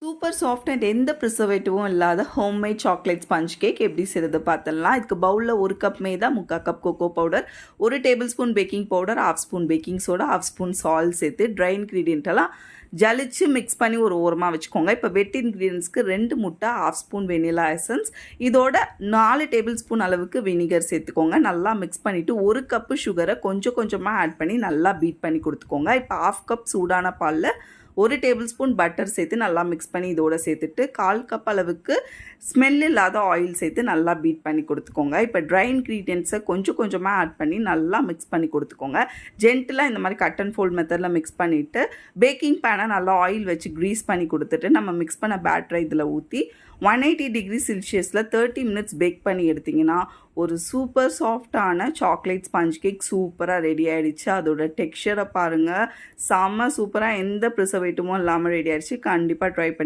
Super soft and எந்த ப்ரிசர்வேட்டிவும் இல்லாத homemade chocolate sponge cake எப்படி செய்கிறது பார்த்துடலாம். இதுக்கு பவுலில் 1 cup Medha, 3/4 cup cocoa powder, 1 table spoon baking powder, 1/2 spoon baking soda, 1/2 spoon salt சேர்த்து ட்ரை இன்க்ரீடியன்ட்டெல்லாம் ஜலிச்சு மிக்ஸ் பண்ணி ஒரு ஓரமாக வச்சுக்கோங்க. இப்போ வெட் இன்க்ரீடியன்ஸ்க்கு 2 முட்டை, 1/2 ஸ்பூன் வெனிலா எசன்ஸ், இதோட 4 டேபிள் ஸ்பூன் அளவுக்கு வினிகர் சேர்த்துக்கோங்க. நல்லா மிக்ஸ் பண்ணிவிட்டு 1 கப்பு சுகரை கொஞ்சம் கொஞ்சமாக ஆட் பண்ணி நல்லா பீட் பண்ணி கொடுத்துக்கோங்க. இப்போ 1/2 கப் சூடான பாலில் 1 டேபிள் ஸ்பூன் பட்டர் சேர்த்து நல்லா மிக்ஸ் பண்ணி இதோட சேர்த்துட்டு 1/4 கப் அளவுக்கு ஸ்மெல் இல்லாத ஆயில் சேர்த்து நல்லா பீட் பண்ணி கொடுத்துக்கோங்க. இப்போ ட்ரை இன்க்ரீடியன்ட்ஸை கொஞ்சம் கொஞ்சமாக ஆட் பண்ணி நல்லா மிக்ஸ் பண்ணி கொடுத்துக்கோங்க. ஜென்டிலாக இந்த மாதிரி கட் அண்ட் ஃபோல்ட் மெத்தடில் மிக்ஸ் பண்ணிவிட்டு பேக்கிங் பேனை நல்லா ஆயில் வச்சு க்ரீஸ் பண்ணி கொடுத்துட்டு நம்ம மிக்ஸ் பண்ண பேட்டரை இதில் ஊற்றி 180 டிகிரி செல்சியஸில் 30 மினிட்ஸ் பேக் பண்ணி எடுத்திங்கன்னா ஒரு சூப்பர் சாஃப்டான சாக்லேட் ஸ்பஞ்ச் கேக் சூப்பராக ரெடி ஆகிடுச்சு. அதோட டெக்ஸ்சரை பாருங்கள், செம்ம சூப்பராக, எந்த ப்ரிசர்வேட்டிவும் இல்லாமல் ரெடி ஆகிடுச்சு. கண்டிப்பாக ட்ரை பண்ணி